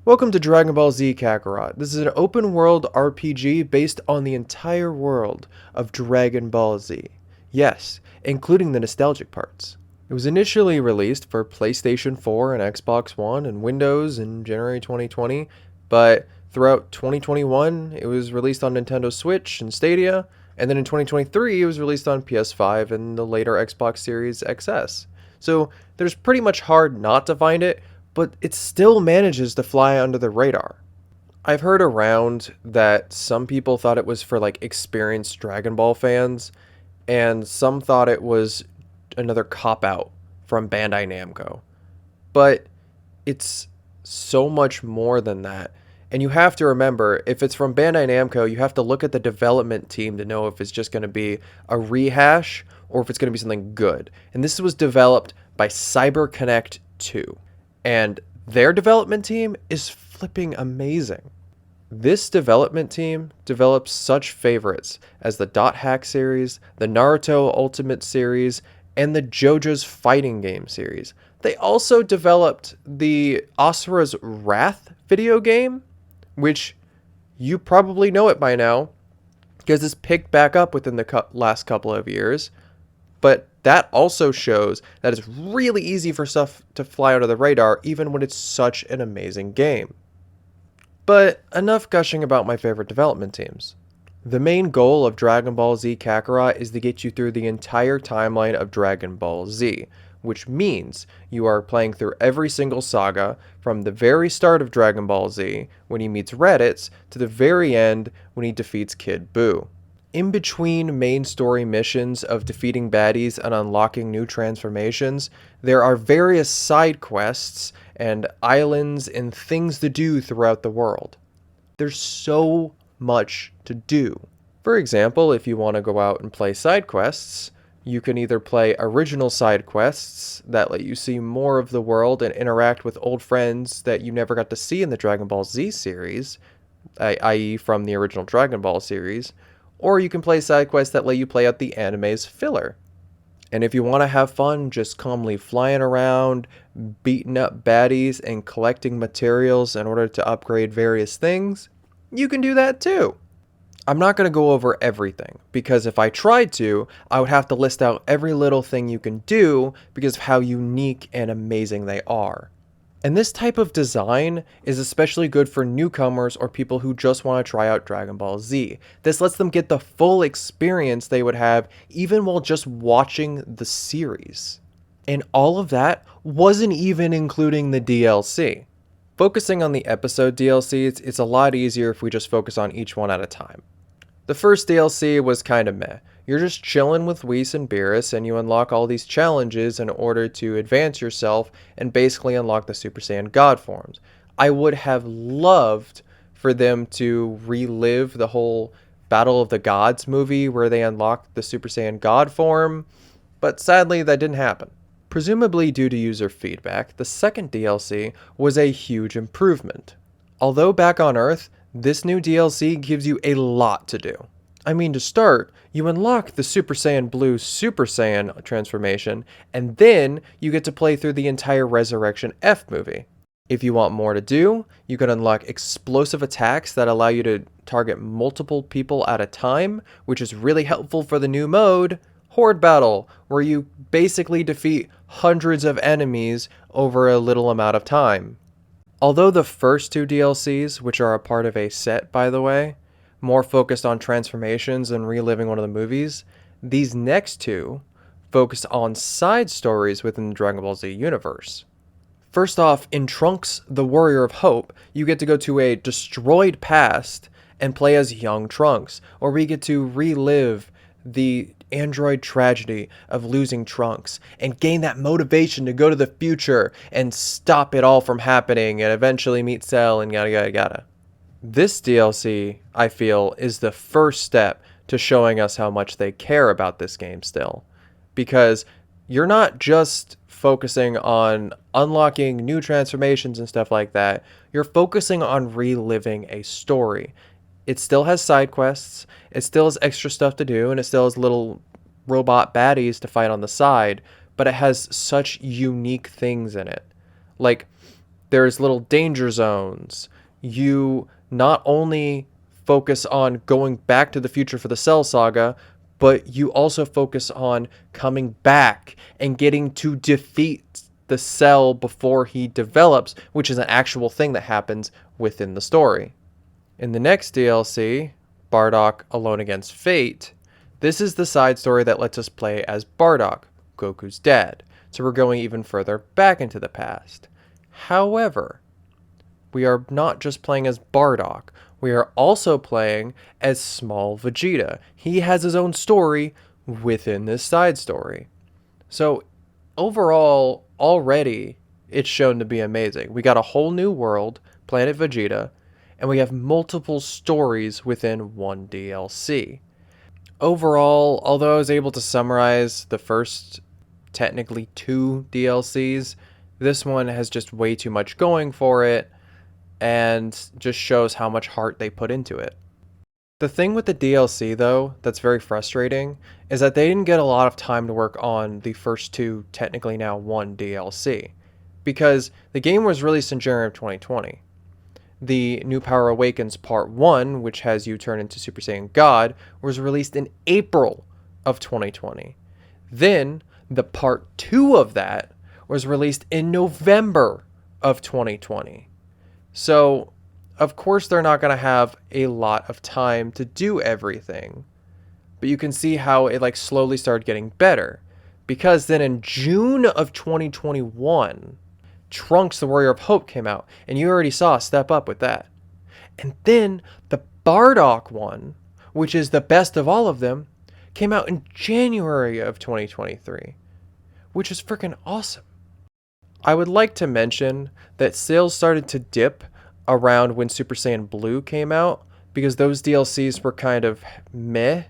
Welcome to Dragon Ball Z Kakarot. This is an open world RPG based on the entire world of Dragon Ball Z. Yes, including the nostalgic parts. It was initially released for PlayStation 4 and Xbox One and Windows in January 2020, but throughout 2021 it was released on Nintendo Switch and Stadia, and then in 2023 it was released on PS5 and the later Xbox Series XS. So there's pretty much hard not to find it, but it still manages to fly under the radar. I've heard around that some people thought it was for like experienced Dragon Ball fans, and some thought it was another cop out from Bandai Namco. But it's so much more than that. And you have to remember, if it's from Bandai Namco, you have to look at the development team to know if it's just going to be a rehash or if it's going to be something good. And this was developed by CyberConnect 2. And their development team is flipping amazing. This development team develops such favorites as the Dot Hack series, the Naruto Ultimate series, and the JoJo's Fighting Game series. They also developed the Asura's Wrath video game, which you probably know it by now because it's picked back up within the last couple of years. But that also shows that it's really easy for stuff to fly under the radar, even when it's such an amazing game. But enough gushing about my favorite development teams. The main goal of Dragon Ball Z Kakarot is to get you through the entire timeline of Dragon Ball Z, which means you are playing through every single saga from the very start of Dragon Ball Z, when he meets Raditz, to the very end when he defeats Kid Buu. In between main story missions of defeating baddies and unlocking new transformations, there are various side quests and islands and things to do throughout the world. There's so much to do. For example, if you want to go out and play side quests, you can either play original side quests that let you see more of the world and interact with old friends that you never got to see in the Dragon Ball Z series, i.e. from the original Dragon Ball series, or you can play side quests that let you play out the anime's filler. And if you want to have fun just calmly flying around, beating up baddies, and collecting materials in order to upgrade various things, you can do that too. I'm not going to go over everything, because if I tried to, I would have to list out every little thing you can do because of how unique and amazing they are. And this type of design is especially good for newcomers or people who just want to try out Dragon Ball Z. This lets them get the full experience they would have even while just watching the series. And all of that wasn't even including the DLC. Focusing on the episode DLCs, it's a lot easier if we just focus on each one at a time. The first DLC was kinda meh. You're just chilling with Whis and Beerus, and you unlock all these challenges in order to advance yourself and basically unlock the Super Saiyan God forms. I would have loved for them to relive the whole Battle of the Gods movie where they unlocked the Super Saiyan God form, but sadly that didn't happen. Presumably due to user feedback, the second DLC was a huge improvement. Although back on Earth, this new DLC gives you a lot to do. I mean, to start, you unlock the Super Saiyan Blue Super Saiyan transformation, and then you get to play through the entire Resurrection F movie. If you want more to do, you can unlock explosive attacks that allow you to target multiple people at a time, which is really helpful for the new mode, Horde Battle, where you basically defeat hundreds of enemies over a little amount of time. Although the first two DLCs, which are a part of a set by the way, more focused on transformations and reliving one of the movies, these next two focus on side stories within the Dragon Ball Z universe. First off, in Trunks the Warrior of Hope, you get to go to a destroyed past and play as young Trunks, or we get to relive the android tragedy of losing Trunks and gain that motivation to go to the future and stop it all from happening and eventually meet Cell and yada yada yada. This DLC, I feel, is the first step to showing us how much they care about this game still. Because you're not just focusing on unlocking new transformations and stuff like that, you're focusing on reliving a story. It still has side quests, it still has extra stuff to do, and it still has little robot baddies to fight on the side, but it has such unique things in it. Like, There's little danger zones. You not only focus on going back to the future for the Cell Saga, but you also focus on coming back and getting to defeat the Cell before he develops, which is an actual thing that happens within the story. In the next DLC, Bardock Alone Against Fate, this is the side story that lets us play as Bardock, Goku's dad. So we're going even further back into the past. However, we are not just playing as Bardock. We are also playing as small Vegeta. He has his own story within this side story. So overall, already, it's shown to be amazing. We got a whole new world, Planet Vegeta, and we have multiple stories within one DLC. Overall, although I was able to summarize the first technically 2 DLCs, this one has just way too much going for it and just shows how much heart they put into it. The thing with the DLC, though, that's very frustrating, is that they didn't get a lot of time to work on the first 2, technically now 1 DLC, because the game was released in January of 2020. The New Power Awakens Part 1, which has you turn into Super Saiyan God, was released in April of 2020. Then, the Part 2 of that was released in November of 2020. So, of course they're not going to have a lot of time to do everything. But you can see how it like slowly started getting better. Because then in June of 2021, Trunks the Warrior of Hope came out. And you already saw a step up with that. And then the Bardock one, which is the best of all of them, came out in January of 2023. Which is freaking awesome. I would like to mention that sales started to dip around when Super Saiyan Blue came out because those DLCs were kind of meh.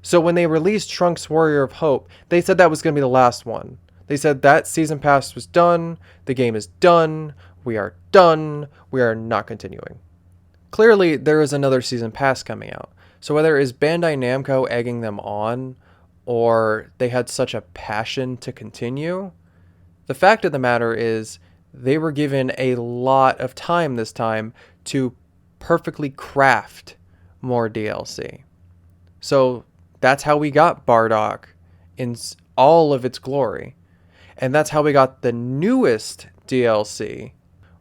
So when they released Trunks Warrior of Hope, they said that was going to be the last one. They said that season pass was done, the game is done, we are not continuing. Clearly, there is another season pass coming out. So whether it is Bandai Namco egging them on, or they had such a passion to continue, the fact of the matter is they were given a lot of time this time to perfectly craft more DLC. So that's how we got Bardock in all of its glory. And that's how we got the newest DLC,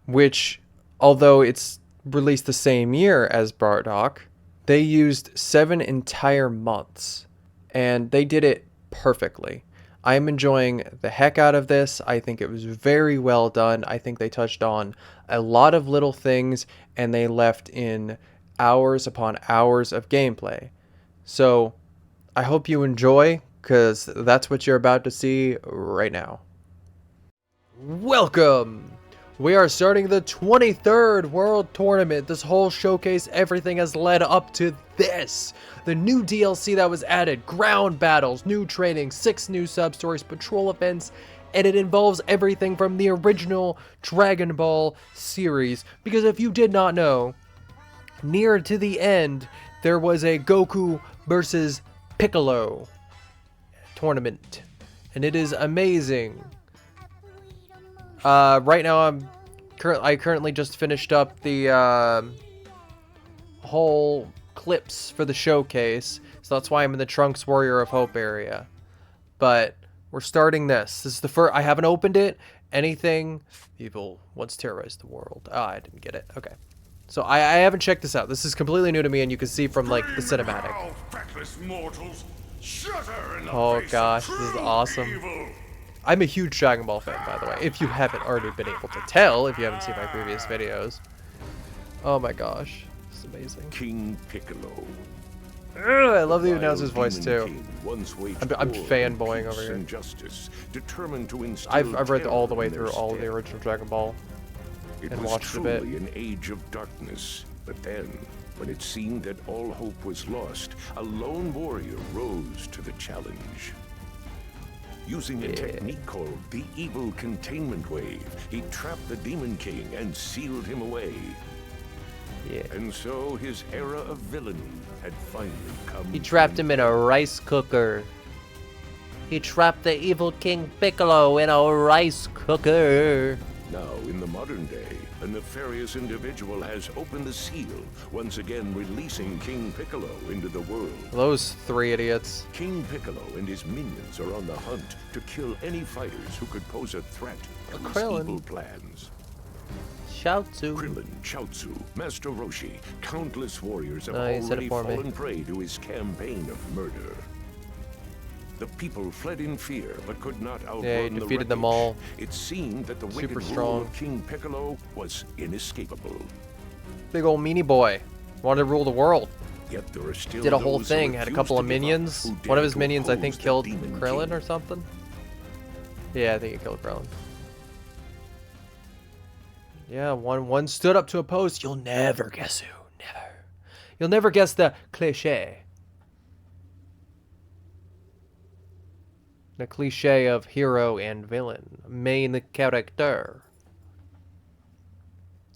which, although it's released the same year as Bardock, they used 7 entire months. And they did it perfectly. I'm enjoying the heck out of this. I think it was very well done. I think they touched on a lot of little things and they left in hours upon hours of gameplay. So I hope you enjoy, because that's what you're about to see right now. Welcome! We are starting the 23rd World Tournament. This whole showcase, everything has led up to this. The new DLC that was added, ground battles, new training, 6 new sub-stories, patrol events, and it involves everything from the original Dragon Ball series. Because if you did not know, near to the end, there was a Goku versus Piccolo tournament. And it is amazing. Right now I currently just finished up the whole clips for the showcase, so that's why I'm in the Trunks Warrior of Hope area. But we're starting this. This is the first. I haven't opened it. Anything evil once terrorized the world. Ah, I didn't get it. Okay. So I haven't checked this out. This is completely new to me, and you can see from like the cinematic. Oh gosh, this is awesome. I'm a huge Dragon Ball fan, by the way, if you haven't already been able to tell, if you haven't seen my previous videos. Oh my gosh, this is amazing. King Piccolo. Ugh, I love the announcer's voice too. I'm fanboying over here. I've read all the way through all of the original Dragon Ball and watched a bit. An age of darkness, but then, when it seemed that all hope was lost, a lone warrior rose to the challenge. Using a technique called the Evil Containment Wave, he trapped the Demon King and sealed him away. And so his era of villainy had finally come. He trapped him in a rice cooker. He trapped the evil King Piccolo in a rice cooker. Now, in the modern day, a nefarious individual has opened the seal, once again releasing King Piccolo into the world. Those three idiots. King Piccolo and his minions are on the hunt to kill any fighters who could pose a threat to his Krillin. evil plans. Shoutsu. Krillin, Chaozu, Master Roshi, countless warriors have No, he said already it for me. fallen prey to his campaign of murder. The people fled in fear, but could not outrun Yeah, he the defeated them wreckage. all. It seemed that the Super wicked strong. rule of King Piccolo was inescapable. Big old meanie boy. Wanted to rule the world. Yet there are still Did a whole those who thing. Had a refuse couple to of give up, minions. who One dare of his to minions, I think, oppose the killed Demon Krillin King. or something. Yeah, I think he killed Krillin. Yeah, one stood up to oppose. You'll never guess who. Never. You'll never guess the cliche. The cliche of hero and villain. Main character.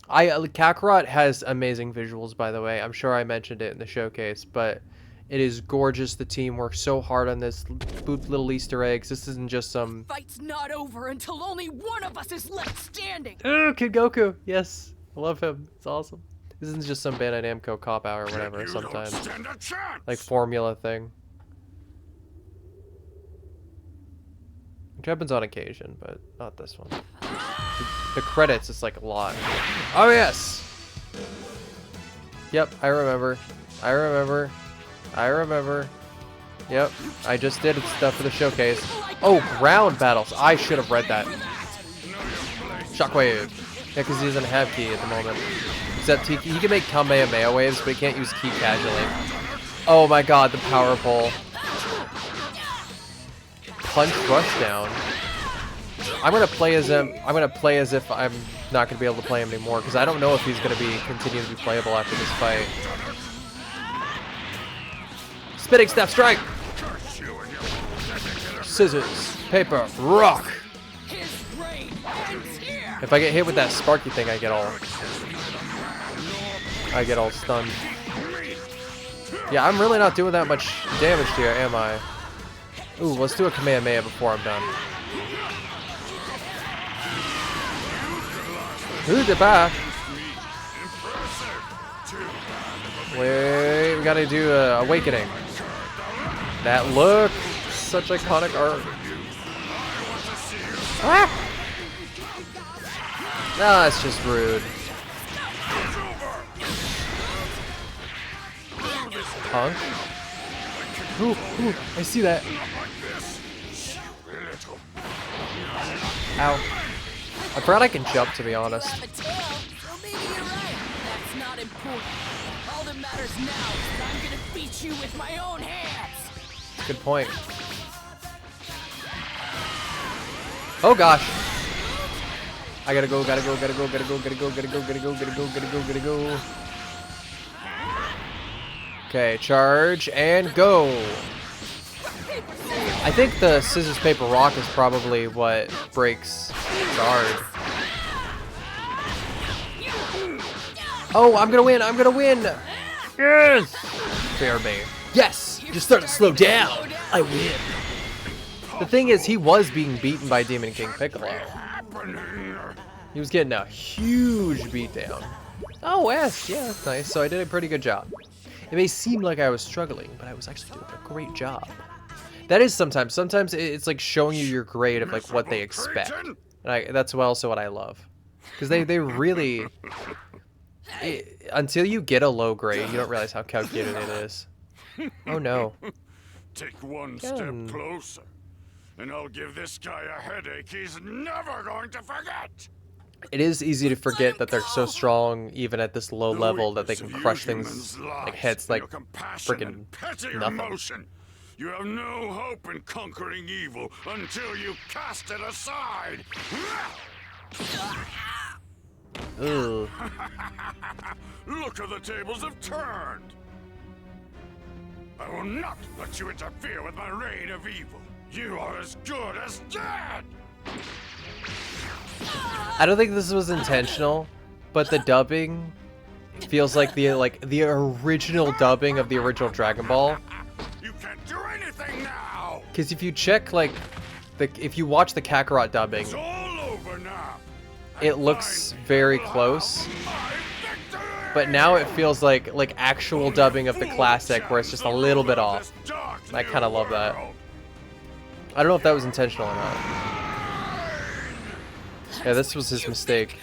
Kakarot has amazing visuals, by the way. I'm sure I mentioned it in the showcase, but it is gorgeous. The team worked so hard on this. Little Easter eggs. This isn't just some... Fight's not over until only one of us is left standing. Oh, Kid Goku. Yes. I love him. It's awesome. This isn't just some Bandai Namco cop-out or whatever sometimes. Like formula thing. Which happens on occasion, but not this one. The credits is like a lot. Oh, yes! Yep, I remember. I remember. I remember. Yep, I just did stuff for the showcase. Oh, ground battles. I should have read that. Shockwave. Yeah, because he doesn't have ki at the moment. Except he can make Kamehameha waves, but he can't use ki casually. Oh my god, the power pole. Punch rushdown. I'm gonna play as him. I'm gonna play as if I'm not gonna be able to play him anymore because I don't know if he's gonna be continue to be playable after this fight. Spitting step strike. Scissors, paper, rock. If I get hit with that sparky thing, I get all stunned. Yeah, I'm really not doing that much damage here, am I? Ooh, let's do a Kamehameha before I'm done. Who's it back? Wait, we gotta do Awakening. That look, such iconic art. Ah! No, that's just rude. Punk? Ooh, ooh, I see that. Ow. I forgot I can jump, to be honest. Have a tail, so maybe you're right. That's not important. All that matters now is that I'm gonna beat you with my own hands. Good point. Oh gosh. I gotta go, gotta go, gotta go, gotta go, gotta go, gotta go, gotta go, gotta go, gotta go, gotta go. Okay, charge and go. I think the scissors, paper, rock is probably what breaks guard. Oh, I'm gonna win! I'm gonna win! Yes! Fair bait. Yes! Just start to slow down! I win! The thing is, he was being beaten by Demon King Piccolo. He was getting a huge beatdown. Oh, yes! Yeah, that's nice. So I did a pretty good job. It may seem like I was struggling, but I was actually doing a great job. That is sometimes. Sometimes it's like showing you your grade of like what they expect. And that's also what I love. Because they really... until you get a low grade, you don't realize how calculated it is. Oh no. Take one step closer, and I'll give this guy a headache he's never going to forget. It is easy to forget that they're so strong, even at this low level, that they can crush things like hits like freaking nothing. Emotion. You have no hope in conquering evil until you cast it aside. Ooh. Look how the tables have turned. I will not let you interfere with my reign of evil. You are as good as dead. I don't think this was intentional, but the dubbing feels like the original dubbing of the original Dragon Ball. You can't do anything now. Because if you check if you watch the Kakarot dubbing, It's all over now. it looks very close. But now it feels like actual dubbing of the classic, where it's just a little bit off. I kind of love that. I don't know if that was intentional or not. Yeah, this was his mistake.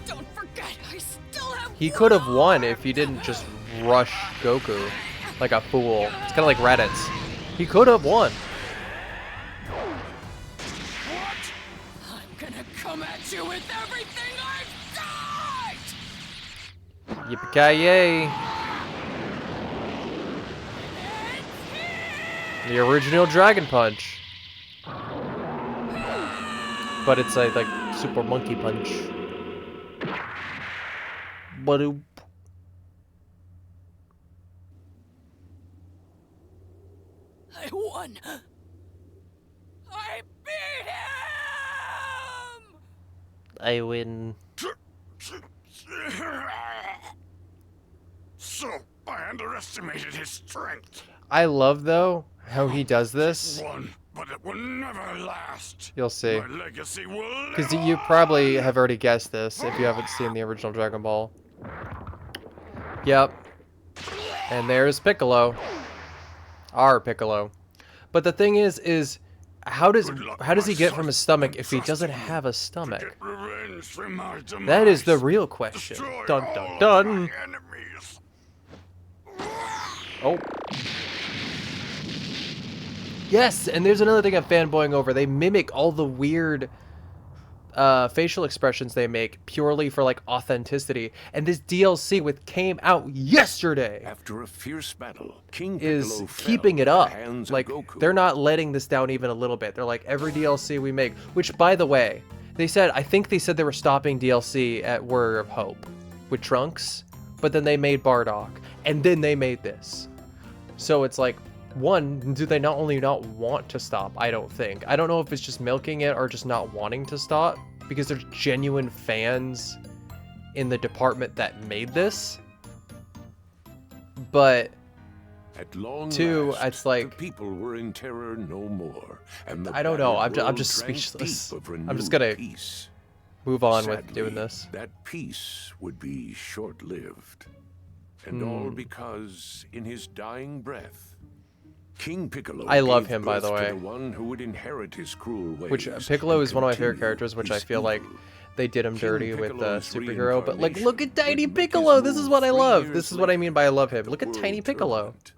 Don't forget, I still have He could have won if he didn't just rush Goku like a fool. It's kind of like Raditz. He could have won. I'm gonna come at you with everything I've got! Yippee-ki-yay. The original Dragon Punch. But it's a like Super Monkey Punch. Ba-doop. I won! I beat him! I win. So, I underestimated his strength. I love, though, how he does this. One, but it will never last. You'll see. My legacy will Because live you on. probably have already guessed this if you haven't seen the original Dragon Ball. Yep. And there's Piccolo. Our Piccolo. But the thing is how does he get from his stomach if he doesn't have a stomach? Get revenge for my That is the demise. real question. Destroy Dun all dun of dun. my enemies. Oh. Yes, and there's another thing I'm fanboying over. They mimic all the weird facial expressions they make purely for like authenticity. And this DLC came out yesterday After a fierce battle, King is Piccolo fell keeping it at the up. hands of Like Goku. they're not letting this down even a little bit. They're like every DLC we make, which by the way, I think they said they were stopping DLC at Warrior of Hope with Trunks, but then they made Bardock and then they made this. So it's like, one, do they not only not want to stop? I don't think. I don't know if it's just milking it or just not wanting to stop because there's genuine fans in the department that made this. But At long two, last, it's like- the people were in terror no more, and the I don't know, battered I'm world just drank speechless. deep of I'm just renewed gonna peace. move on with Sadly, doing this. That peace would be short-lived. And all because, in his dying breath, King Piccolo I love gave him, by the birth to way. the one who would inherit his cruel ways. Which Piccolo and is one of my favorite continue characters, which I his feel like evil. they did him King dirty with Piccolo's Superhero. But like, look at reincarnation Tiny would make his Piccolo. This is move what I 3 love. years This is what I later mean by I love him. at the Look at World Tiny Piccolo. Tournament.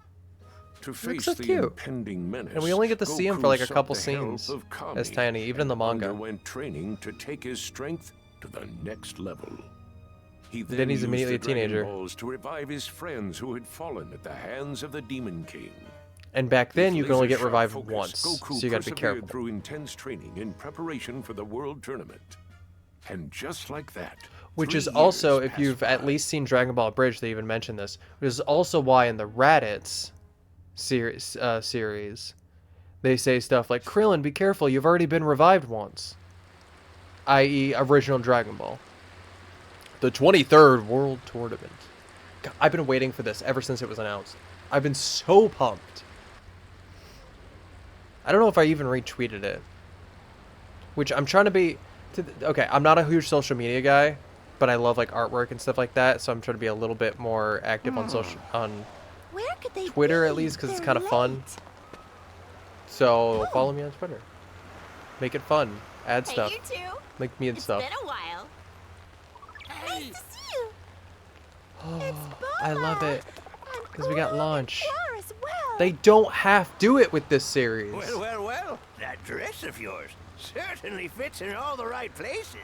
To face so the cute. impending menace, And we only get to see him for Goku like a sought couple the help scenes of Kami as Tiny, even in the and manga. underwent training to take his strength to the next level. He Then he's used immediately a the Dragon teenager. Balls to revive his friends who had fallen at the hands of the Demon King. And back then, With you can only get laser-sharp revived focus, once, Goku so you gotta be persevered careful. through intense training in preparation for the World Tournament. And just like that, Which 3 is also, years if you've passed at by. least seen Dragon Ball Bridge, they even mention this. Which is also why in the Raditz series, they say stuff like, Krillin, be careful, you've already been revived once. I.e. original Dragon Ball. The 23rd World Tournament. God, I've been waiting for this ever since it was announced. I've been so pumped. I don't know if I even retweeted it. Which I'm trying to be... Okay, I'm not a huge social media guy, but I love like artwork and stuff like that, so I'm trying to be a little bit more active on Where could they Twitter be? at least, because it's They're kind of fun. late. So follow me on Twitter. Make it fun. Add Hey, stuff. you two. Link me and It's stuff. been a while. Hey, Nice to see you. It's I love it. And 'Cause we got Cora launch. and Clara as well. They don't have to do it with this series. Well, that dress of yours certainly fits in all the right places.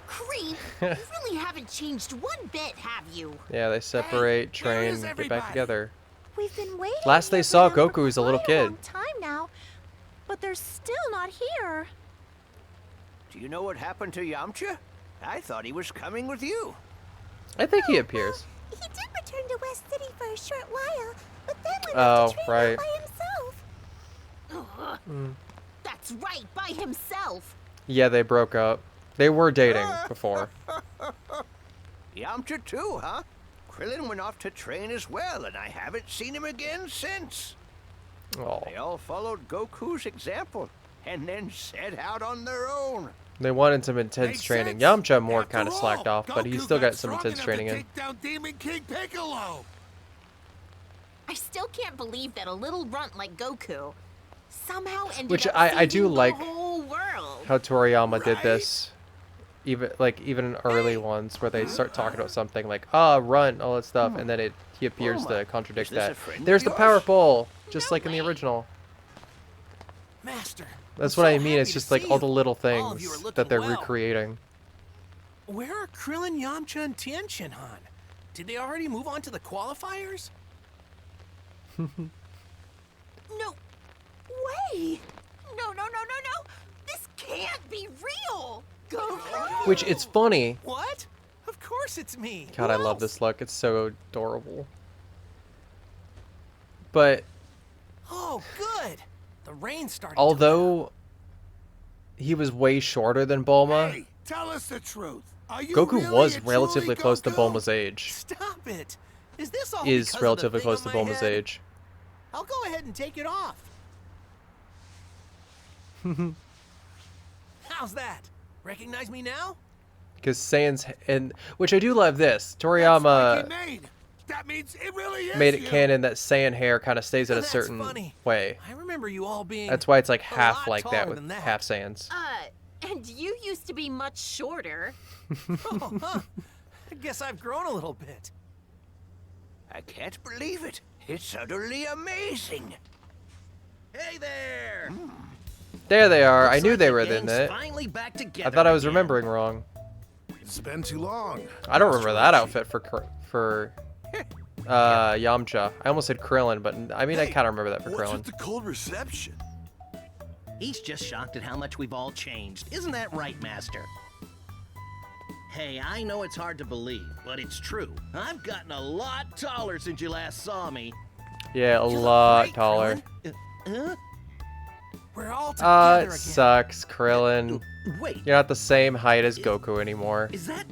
Creep, you really haven't changed one bit, have you? Yeah, they separate, Hey, where train, is get back everybody? together. We've been waiting. Last they here saw for them Goku as a for little quite kid. long time now, but they're still not here. Do you know what happened to Yamcha? I thought he was coming with you. I think he appears. He did return to West City for a short while, but then went Oh, off to train right. by himself. That's right, by himself. Yeah, they broke up. They were dating before. Yamcha too, huh? Krillin went off to train as well, and I haven't seen him again since. Oh, They all followed Goku's example, and then set out on their own. They wanted some intense Makes training. sense. Yamcha more After kind of slacked all, off, but he Goku still got some strong intense enough training to in. take down Demon King Piccolo. I still can't believe that a little runt like Goku somehow ended Which up I do saving like the whole world. how Toriyama did Right? this. Even in early ones where they start talking about something like run, all that stuff, and then he appears to contradict is this a that. friend of There's the yours? power pole, just No like in the way. original. Master. That's I'm what so I mean. happy It's to just like see all the you. little All of you are things looking that they're well. recreating. Where are Krillin, Yamcha, and Tien Han? Did they already move on to the qualifiers? No way! No! This can't be real! Goku! Which it's funny. What? Of course it's me. God, Who I love else? this look. It's so adorable. But Oh, good. The rain started. although he was way shorter than Bulma, Hey, tell us the truth. Are you Goku really was and relatively truly close to Goku? Bulma's age. Stop it. Is this all Is because relatively of the close thing to on my Bulma's head? age. I'll go ahead and take it off. How's that? Recognize me now? Because Saiyan's and which I do love this. That's Toriyama like it made. That means it really is made it you. canon that Saiyan hair kind of stays in a That's certain funny. way. I remember you all being. That's why it's like a half lot like that taller with than that. half Saiyans. And you used to be much shorter. Oh, huh. I guess I've grown a little bit. I can't believe it. It's utterly amazing. Hey there! There they are. I Looks knew like they the were in gang's it. Finally back together I thought I was again. remembering wrong. It's been too long. I don't remember that outfit for Yamcha. I almost said Krillin, but I mean I kind of remember that for What's Krillin. with the cold reception? He's just shocked at how much we've all changed. Isn't that right, Master? Hey, I know it's hard to believe, but it's true. I've gotten a lot taller since you last saw me. Yeah, a You look lot great, taller. Krillin. Huh? We're all together It again. sucks, Krillin. Wait, You're not the same height as Goku anymore. is that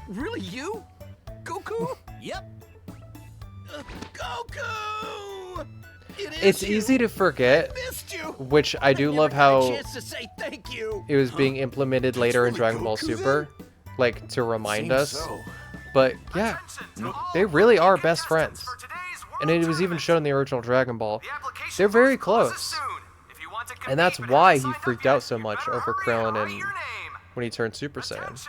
really you? Goku? Yep. Goku! It is It's you. easy to forget, Missed you. which I do never love got a how chance to say thank you. it was being implemented later in really Dragon Ball Goku Super, like to remind Seems us. so. But yeah, they really are best friends. And it was even shown in the original Dragon Ball. They're very close. And that's why he freaked out so much over Krillin and when he turned Super Saiyan.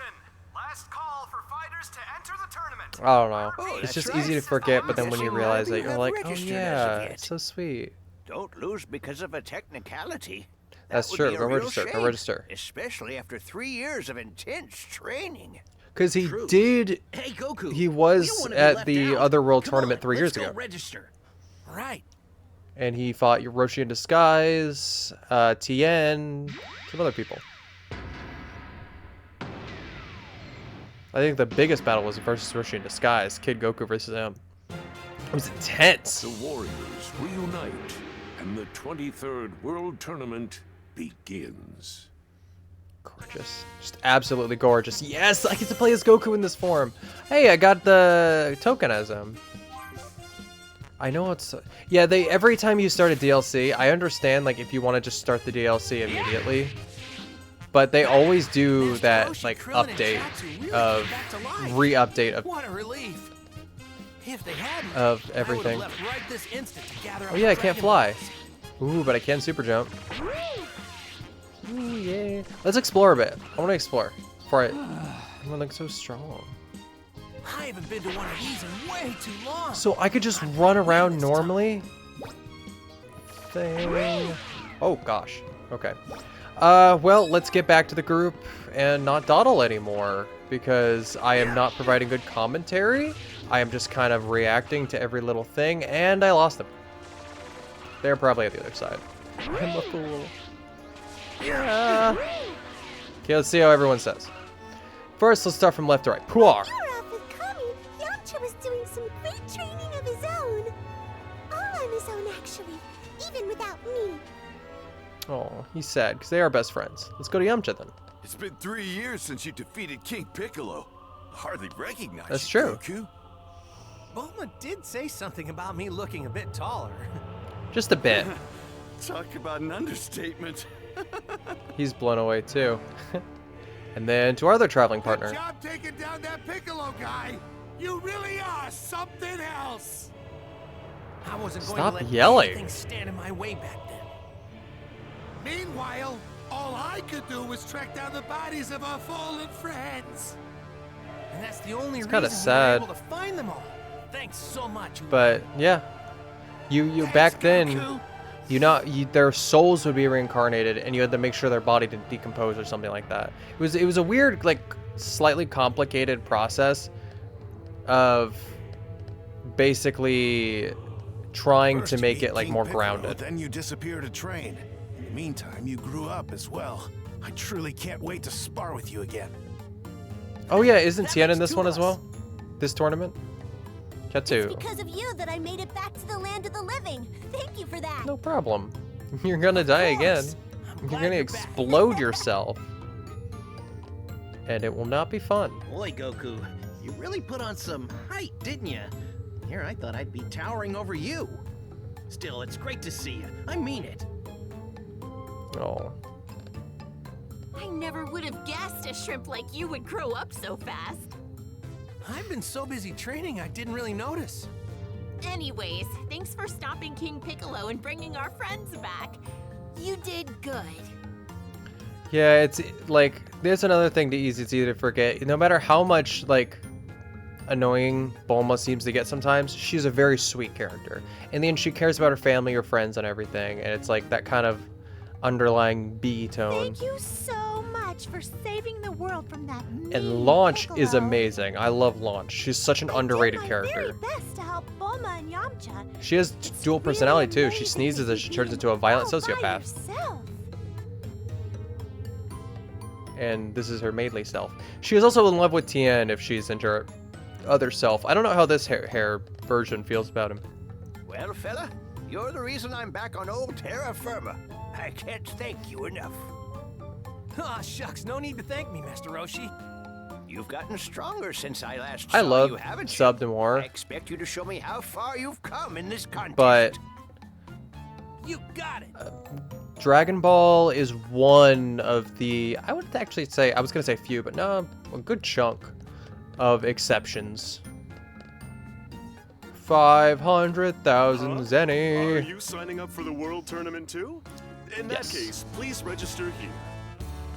I don't know. Oh, It's that's just right. easy to forget, but then when you Guessing realize neither that, you're have like, oh registered as yeah, of yet. it's so sweet. Don't lose because of a technicality. That That's would true. be a Go real register. Go shame, register. Especially after 3 years of intense training. Because he True. did. Hey, Goku. He we was don't wanna be at left the out. other world Come tournament on, 3 years let's go ago. register. Right. And he fought Roshi in Disguise, Tien, some other people. I think the biggest battle was versus Roshi in Disguise, Kid Goku versus him. It was intense. The warriors reunite, and the 23rd World Tournament begins. Gorgeous. Just absolutely gorgeous. Yes, I get to play as Goku in this form. Hey, I got the token as him. I know it's... Yeah, every time you start a DLC, I understand, like, if you want to just start the DLC immediately. But they always do Master that, Roshi, like, Krillin, and update Chatsu really of... came back to life. Re-update of... What a relief. If they hadn't, Of I would everything. have left right this instant to gather Oh up yeah, I the can't Dragon fly. Balls. Ooh, but I can super jump. Ooh, yeah. Let's explore a bit. I want to explore. Before I'm like so strong. I haven't been to one of these in way too long. So I could just run around normally? Thing. Oh gosh. Okay. Well, let's get back to the group and not dawdle anymore because I am not providing good commentary. I am just kind of reacting to every little thing, and I lost them. They're probably at the other side. I'm a fool. Yeah. Okay, let's see how everyone says. First, let's start from left to right. Puar. You were off with Kami. Yamcha was doing some great training of his own. All on his own, actually. Even without me. Oh, he's sad because they are best friends. Let's go to Yamcha then. It's been 3 years since you defeated King Piccolo. Hardly recognize That's you, true. Goku. Bulma did say something about me looking a bit taller. Just a bit. Talk about an understatement. He's blown away too. And then to our other traveling partner. Good job taking down that Piccolo guy. You really are something else. I wasn't going Stop to let yelling. anything stand in my way back then. Meanwhile, all I could do was track down the bodies of our fallen friends. And that's the only reason kinda we sad. were able to find them all. Thanks so much. But yeah, you back then, their souls would be reincarnated, and you had to make sure their body didn't decompose or something like that. It was a weird, like, slightly complicated process of basically trying to make it like more grounded. Then you disappeared to train. In the meantime, you grew up as well. I truly can't wait to spar with you again. Oh yeah, isn't That Tien in makes this two one of as us. well? This tournament? It's Katu. because of you that I made it back to the land of the living. Thank you for that. No problem. You're gonna die again. course. I'm You're glad gonna you're back. explode yourself. And it will not be fun. Boy, Goku, you really put on some height, didn't you? Here, I thought I'd be towering over you. Still, it's great to see you. I mean it. Oh. I never would have guessed a shrimp like you would grow up so fast. I've been so busy training, I didn't really notice. Anyways, thanks for stopping King Piccolo and bringing our friends back. You did good. Yeah, it's like, there's another thing that it's easy to forget. No matter how much, like, annoying Bulma seems to get sometimes, she's a very sweet character. In the end, she cares about her family, her friends, and everything. And it's like that kind of underlying B tone. Thank you so much for saving the world from that mean And Launch is Piccolo. amazing. I love Launch. She's such an underrated character. I did my very best to help Bulma and Yamcha. She has It's dual really personality too. She amazing sneezes that and she you turns did into a violent all by sociopath. yourself. And this is her maidenly self. She is also in love with Tien if she's into her other self. I don't know how this hair version feels about him. Well, fella, you're the reason I'm back on old terra firma. I can't thank you enough. Aw, shucks, no need to thank me, Master Roshi. You've gotten stronger since I last I saw love you, haven't you? Sub Noir, I expect you to show me how far you've come in this contest. but You got it. Dragon Ball is one of the, I would actually say, I was going to say few, but no, a good chunk of exceptions. 500,000 Are zenny. you signing up for the World Tournament too? In that Yes. case, please register here.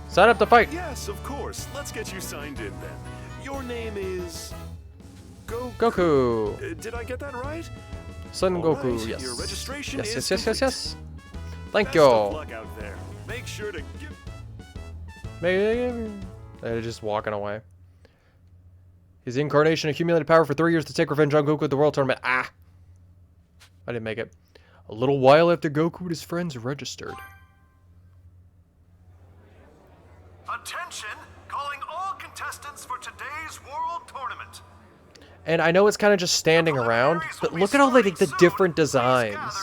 Sign up to fight. Yes, of course. Let's get you signed in then. Your name is... Goku. Did I get that right? Son All Goku, right, yes. your registration yes, is yes, yes, yes, complete. yes. Thank Best you. of luck out there. Make sure to give... Maybe they're just walking away. His incarnation accumulated power for 3 years to take revenge on Goku at the World Tournament. Ah! I didn't make it. A little while after Goku and his friends registered. Attention! Calling all contestants for today's World Tournament. And I know it's kind of just standing around, but look at all the different designs.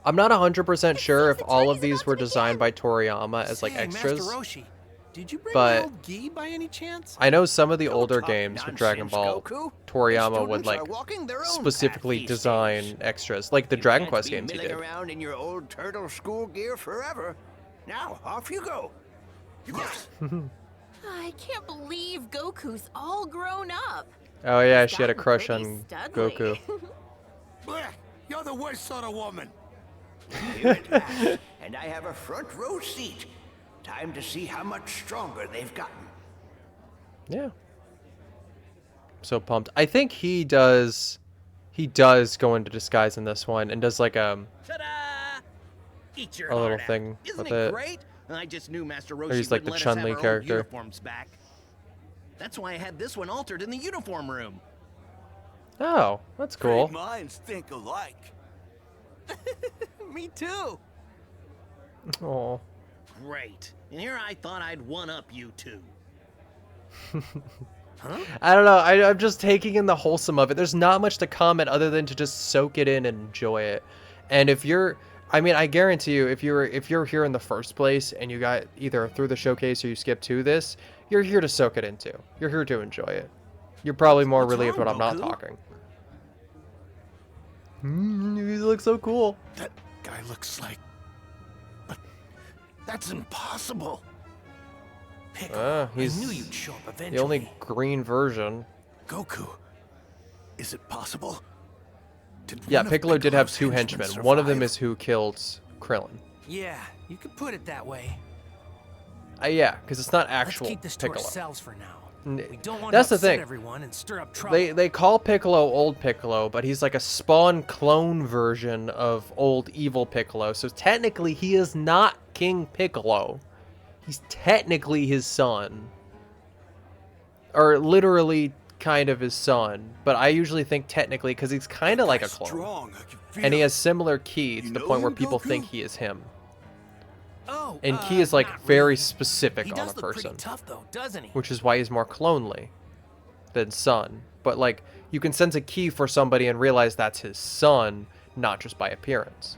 I'm not 100% sure if all of these were designed by Toriyama as like Say, extras. Master Roshi, did you bring but- my old gi by any chance? I know some of the Don't older talk games with Dragon nonsense, Ball, Goku. Toriyama The would students like are walking their own path specifically these design days. extras, like the You Dragon can't Quest be games he milling did. around in your old turtle school gear forever. Now, off you go. Yes. I can't believe Goku's all grown up. Oh yeah, He's she had a gotten crush pretty on studly. Goku. Blech, you're the worst sort of woman. Here at last, and I have a front row seat. Time to see how much stronger they've gotten. Yeah. So pumped. I think he does go into disguise in this one and does like Ta-da! Eat your A little heart out. thing Isn't with it it. great? I just knew Master Roshi he's like wouldn't the let us have Chun-Li our old character. uniforms back. That's why I had this one altered in the uniform room. Oh, that's cool. Minds think alike. Me too. Oh. Great. And here I thought I'd one-up you two. I don't know. I'm just taking in the wholesome of it. There's not much to comment other than to just soak it in and enjoy it. And if you're, I mean, I guarantee you, if you're here in the first place and you got either through the showcase or you skipped to this, you're here to soak it into. You're here to enjoy it. You're probably more What's relieved wrong, when I'm not Goku? talking. He looks so cool. That guy looks like That's impossible. Piccolo, I He's knew you'd show up eventually. the only green version. Goku, is it possible? Did Yeah, one of Piccolo did have Piccolo's 2 henchmen henchmen. One of them survive? is who killed Krillin. Yeah, you could put it that way. Yeah, because it's not Let's actual keep this to Piccolo. ourselves for now. N- We don't want That's to the upset thing. everyone and stir up trouble. They call Piccolo old Piccolo, but he's like a spawn clone version of old evil Piccolo. So technically, he is not King Piccolo. He's technically his son, or literally kind of his son. But I usually think technically because he's kind of like a clone, Strong, I can feel and he it. has similar ki to You the know point where him, people Goku? think he is him. Oh, And ki is like not very really. specific He on does a look person, pretty tough though, doesn't he? which is why he's more clonely than son. But like you can sense a ki for somebody and realize that's his son, not just by appearance.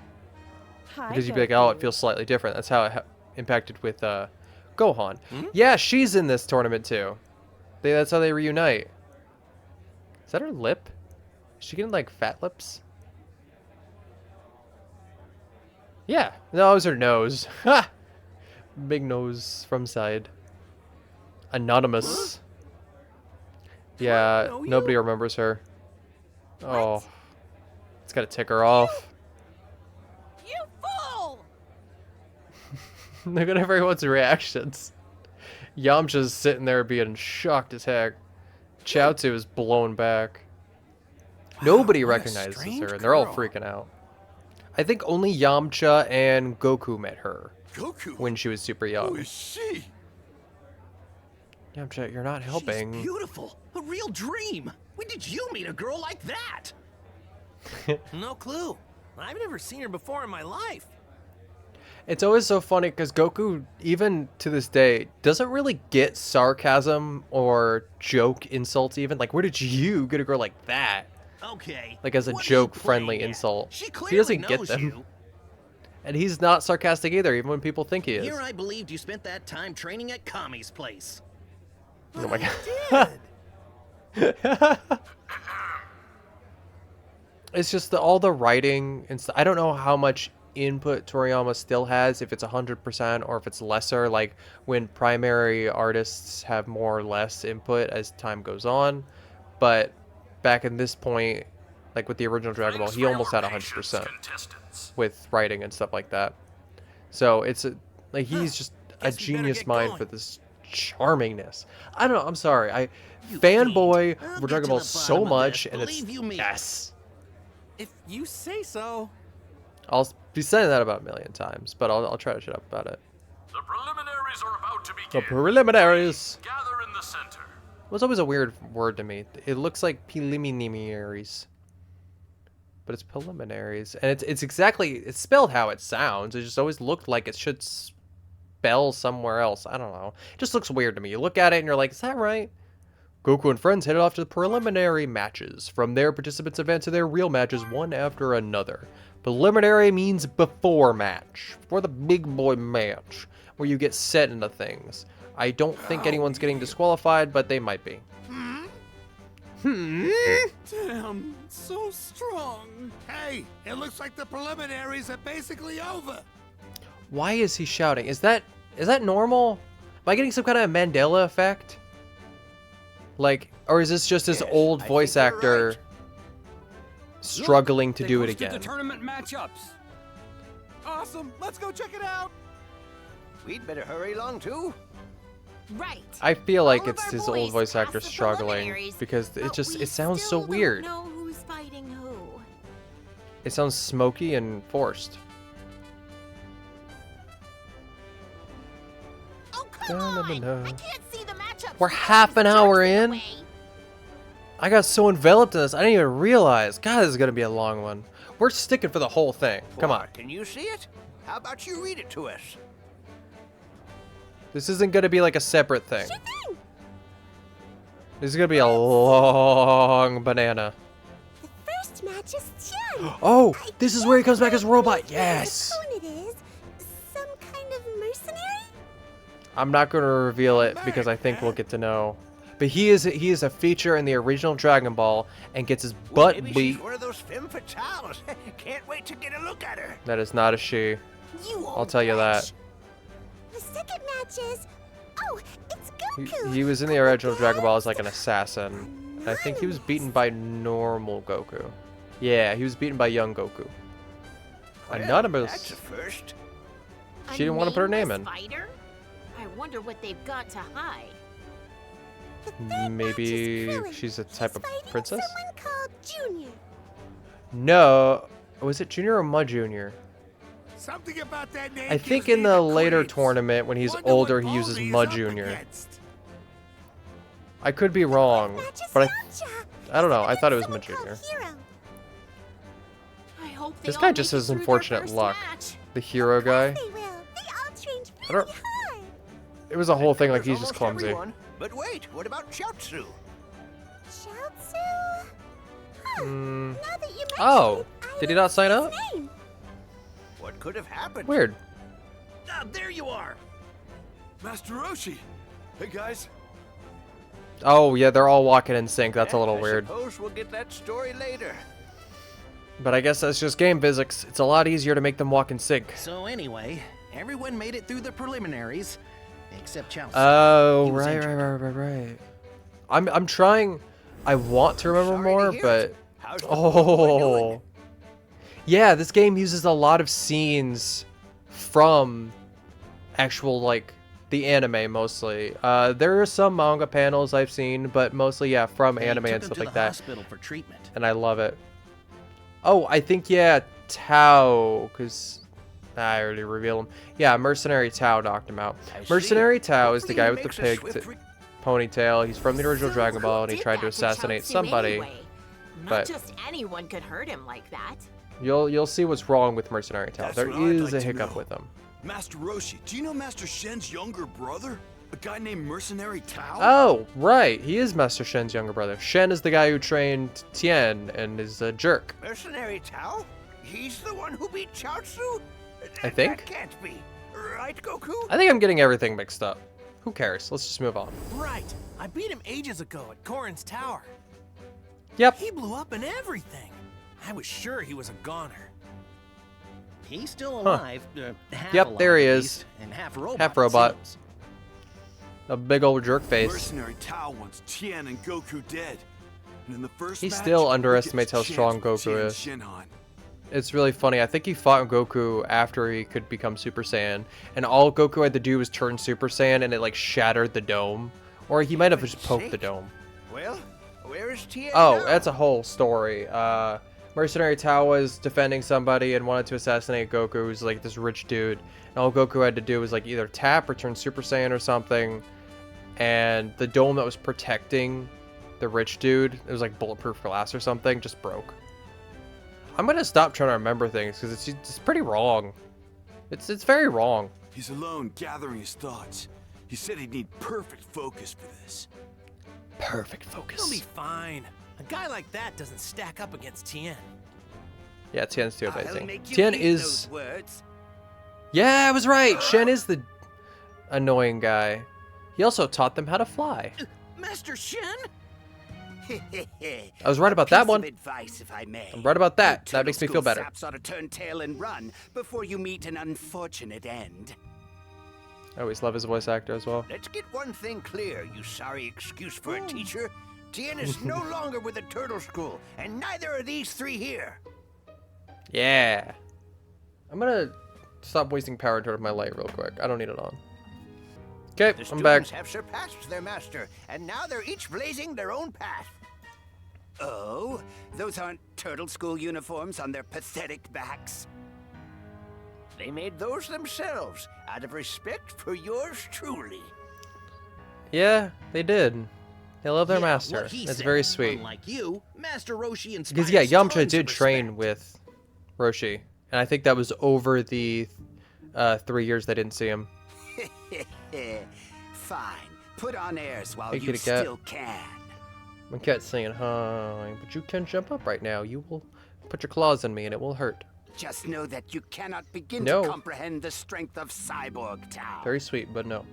Because you'd be like, oh, it feels slightly different. That's how it impacted with Gohan. Yeah, she's in this tournament too. That's how they reunite. Is that her lip? Is she getting like fat lips? Yeah, no, it was her nose. Ha! Big nose from side. Anonymous. Yeah, know nobody remembers her. Oh, it's gotta tick her off. You fool! Look at everyone's reactions. Yamcha's sitting there being shocked as heck. Chaozu is blown back. Nobody what a recognizes strange her, and they're all girl. freaking out. I think only Yamcha and Goku met her Goku, when she was super who young. is she? Yamcha, you're not She's helping. beautiful. A real dream. When did you meet a girl like that? No clue. I've never seen her before in my life. It's always so funny because Goku, even to this day, doesn't really get sarcasm or joke insults even. Like, where did you get a girl like that? Okay. Like, as a what are you joke-friendly playing at? insult. She He clearly doesn't get knows them. you. And he's not sarcastic either, even when people think he is. Here I believed you spent that time training at Kami's place. Oh my god. It's just all the writing and stuff. I don't know how much input Toriyama still has, if it's 100% or if it's lesser, like when primary artists have more or less input as time goes on. But back in this point, like with the original Dragon Ball, he almost had 100% with writing and stuff like that. So it's like he's just a Guess we better genius get mind going. for this charmingness. I don't know. I'm sorry. I You fanboy fiend. I'll for get Dragon to Ball the so bottom of much, this, and it's believe you me. yes. If you say so. I'll be saying that about a million times, but I'll try to shut up about it. The preliminaries are about to begin. The preliminaries. Gather in the center. Was always a weird word to me. It looks like preliminaries, but it's preliminaries, and it's spelled how it sounds. It just always looked like it should spell somewhere else. I don't know. It just looks weird to me. You look at it and you're like, is that right? Goku and friends headed off to the preliminary matches. From there, participants advance to their real matches one after another. Preliminary means before match, before the big boy match, where you get set into things. I don't think anyone's getting disqualified, but they might be. Damn, so strong. Hey, it looks like the preliminaries are basically over. Why is he shouting? Is that normal? Am I getting some kind of Mandela effect? Like, or is this just his Yes, old I voice think you're actor right. struggling to They do it hosted again? The tournament matchups. Awesome, let's go check it out. We'd better hurry along too. Right. I feel like All of it's our his boys old voice passed actor the struggling preliminaries, because but it sounds so we weird. still don't know who's fighting who. It sounds smoky and forced. Oh, come on! I can't see the matchup. We're half an hour in. I got so enveloped in this, I didn't even realize. God, this is gonna be a long one. We're sticking for the whole thing. Come on. Can you see it? How about you read it to us? This isn't gonna be like a separate thing. This is gonna be a long banana. The first match is Chen. Oh, this is where he comes back as a robot. Yes. Whose opponent is some kind of mercenary? I'm not gonna reveal it because I think we'll get to know. But he is a feature in the original Dragon Ball and gets his butt Maybe beat. she's one of those femme fatales. Can't wait to get a look at her. That is not a she. You I'll tell you that. second matches. Oh, it's Goku. He was in the original Dragon Ball as like an assassin. I think he was beaten by normal Goku. Yeah, he was beaten by young Goku. Anonymous. That's a first. She didn't want to put her name in. Fighter? I wonder what they've got to hide. Maybe she's a type of princess? Someone called Junior. No. Was it Junior or Mud Junior? Something about that name I think gives in me the the later creeps. tournament, when he's Wonder older, what he uses Baldy is Mud up Junior. against. I could be wrong, but I don't know. I thought it was Mud Someone Junior. called Hero. I hope they This all guy make just it has through their unfortunate first luck. match. The hero guy. They will. They all trained I don't- really hard. It was a whole thing like Covers he's just almost clumsy. everyone. But wait, what about Chiaotzu? Chiaotzu? Huh. Now that you mention Oh, it, I did he not sign remember up? his name. What could have happened? Weird. Ah, there you are. Master Roshi. Hey guys. Oh, yeah, they're all walking in sync. That's a little I weird. suppose we'll get that story later. But I guess that's just game physics. It's a lot easier to make them walk in sync. So anyway, everyone made it through the preliminaries, except Chaozu. Oh, He was right. injured. I'm trying. I want to remember Sorry to more, hear but it. How's the boy doing? oh, yeah. This game uses a lot of scenes from actual like the anime mostly. There are some manga panels I've seen, but mostly yeah from They anime took and him stuff to like the that. hospital for treatment. And I love it. Oh, I think yeah, Tao, because I already revealed him. Yeah, Mercenary Tao knocked him out. I see. Mercenary Tao is the Hopefully guy he with the makes a pig swift re- ponytail. He's from the original So Dragon who Ball, and he did tried to that assassinate Chiaotzu somebody. anyway? Not but- just anyone could hurt him like that. You'll see what's wrong with Mercenary Tao. That's There what I'd is like a to hiccup know. with him. Master Roshi, do you know Master Shen's younger brother? A guy named Mercenary Tao? Oh, right. He is Master Shen's younger brother. Shen is the guy who trained Tien and is a jerk. Mercenary Tao? He's the one who beat Chiaotzu? I think. That can't be. Right, Goku? I think I'm getting everything mixed up. Who cares? Let's just move on. Right. I beat him ages ago at Korin's tower. Yep. He blew up and everything. I was sure he was a goner. He's still alive. Half Yep, alive there he at is. least, and half robot. Half it robot. seems. A big old jerk face. Mercenary Tao wants Tien and Goku dead. And in the first He match, still he underestimates gets how strong chance with Goku Tien is. Shinhan. It's really funny. I think he fought Goku after he could become Super Saiyan, and all Goku had to do was turn Super Saiyan, and it like shattered the dome, or he might have just poked the dome. Well, where is Tien Oh, now? that's a whole story. Mercenary Tao was defending somebody and wanted to assassinate Goku, who's like this rich dude, and all Goku had to do was like either tap or turn Super Saiyan or something, and the dome that was protecting the rich dude, it was like bulletproof glass or something, just broke. I'm gonna stop trying to remember things because it's pretty wrong. It's very wrong. He's alone, gathering his thoughts. He said he'd need perfect focus for this. Perfect He'll be focus. fine. A guy like that doesn't stack up against Tien. Yeah, Tien's too I'll amazing. make you Tien eat is. those words. Yeah, I was right. Shen is the annoying guy. He also taught them how to fly. Master Shen? I was right about that Piece one. of advice, if I may. I'm right about that. You That makes me Turtle feel better. School saps ought to turn tail and run before you meet an unfortunate end. I always love his voice actor as well. Let's get one thing clear, you sorry excuse for a teacher. Tien is no longer with the Turtle School, and neither are these three here. Yeah. I'm gonna stop wasting power toward my light real quick. I don't need it on. Okay, The I'm back. students have surpassed their master, and now they're each blazing their own path. Oh, those aren't Turtle School uniforms on their pathetic backs. They made those themselves, out of respect for yours truly. Yeah, they did. They love their Yeah, master. what he It's said. very sweet. Unlike you, Master Roshi inspires Because yeah, Yamcha tons did of train respect. with Roshi, and I think that was over the 3 years they didn't see him. Fine, put on airs while Hey, you kitty cat. still can. My cat's saying hi, but you can't jump up right now. You will put your claws in me, and it will hurt. Just know that you cannot begin No. to comprehend the strength of Cyborg Tao. Very sweet, but no.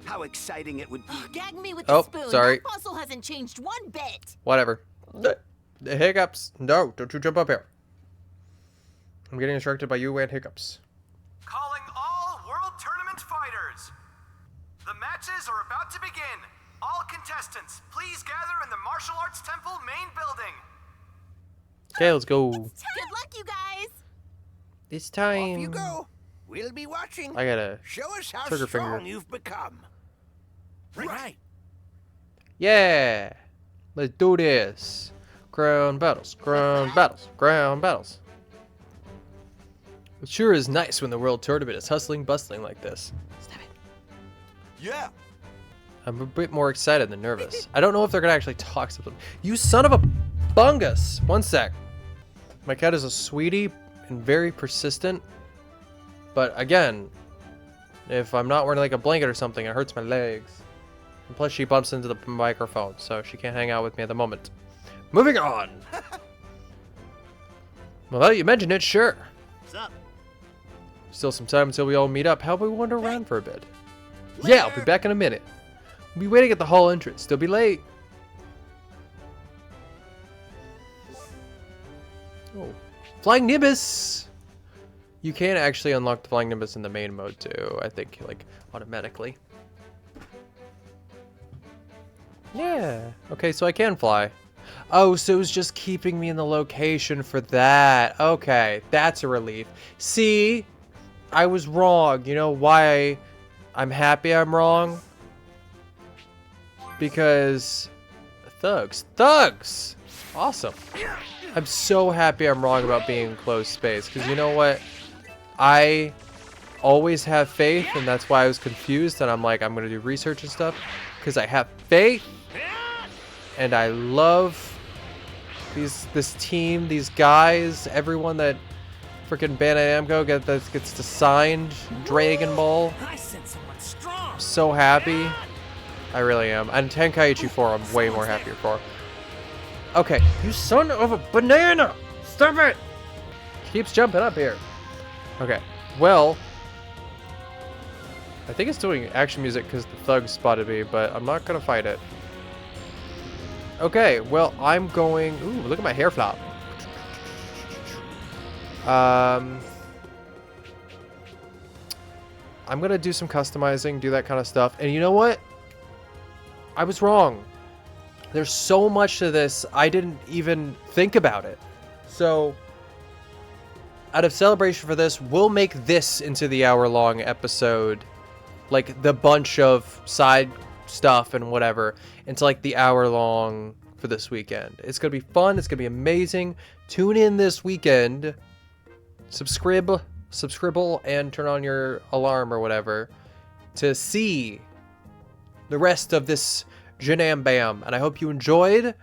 How exciting it would be. Gag me with Oh, the spoon. sorry. That puzzle hasn't changed one bit. Whatever. The hiccups. No, don't you jump up here. I'm getting distracted by you and hiccups. Calling all world are about to begin. All contestants, please gather in the Martial Arts Temple main building. Okay, let's go. Good luck, you guys. This time. Off you go. We'll be watching. I gotta Show us how trigger strong finger. you've become. Right. Yeah. Let's do this. Ground battles, ground battles, ground battles. It sure is nice when the world tournament is hustling, bustling like this. Stop it. Yeah. I'm a bit more excited than nervous. I don't know if they're gonna actually talk something. You son of a bungus! One sec. My cat is a sweetie and very persistent. But again, if I'm not wearing like a blanket or something, it hurts my legs. And plus she bumps into the microphone, so she can't hang out with me at the moment. Moving on! Well, now you mention it, sure. What's up? Still some time until we all meet up. How about we wander around for a bit? Yeah, I'll be back in a minute. We'll be waiting at the hall entrance. Don't be late. Oh. Flying Nimbus! You can actually unlock the Flying Nimbus in the main mode too, I think, like, automatically. Yeah. Okay, so I can fly. Oh, so it was just keeping me in the location for that. Okay, that's a relief. See? I was wrong. You know why I'm happy I'm wrong? Because thugs. Thugs! Awesome. I'm so happy I'm wrong about being in closed space. Because you know what? I always have faith, and that's why I was confused. And I'm like, I'm going to do research and stuff. Because I have faith. And I love this team, these guys, everyone that freaking Bandai Namco gets to sign Dragon Ball. I sense someone strong. I'm so happy. I really am. And Tenkaichi 4 I'm way more happier for. Okay, you son of a banana! Stop it! She keeps jumping up here. Okay, well, I think it's doing action music because the thugs spotted me, but I'm not gonna fight it. Okay, well, I'm going... Ooh, look at my hair flop. I'm gonna do some customizing, do that kind of stuff. And you know what? I was wrong. There's so much to this, I didn't even think about it. So, out of celebration for this, we'll make this into the hour-long episode. Like, the bunch of side stuff and whatever into like the hour long for this weekend. It's gonna be fun. It's gonna be amazing. Tune in this weekend. Subscribe, and turn on your alarm or whatever to see the rest of this Janam Bam. And I hope you enjoyed.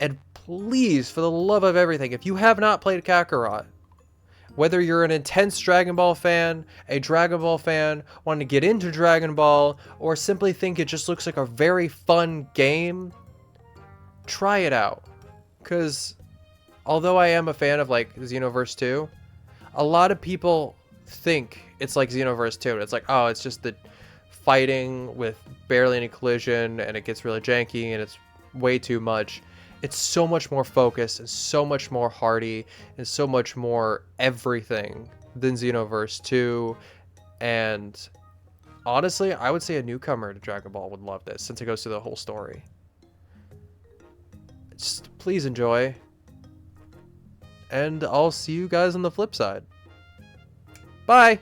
And please, for the love of everything, if you have not played Kakarot, whether you're an intense Dragon Ball fan, a Dragon Ball fan, wanting to get into Dragon Ball, or simply think it just looks like a very fun game, try it out. Because although I am a fan of like Xenoverse 2, a lot of people think it's like Xenoverse 2. It's like, oh, it's just the fighting with barely any collision, and it gets really janky, and it's way too much. It's so much more focused, and so much more hearty, and so much more everything than Xenoverse 2. And honestly, I would say a newcomer to Dragon Ball would love this, since it goes through the whole story. Just please enjoy. And I'll see you guys on the flip side. Bye!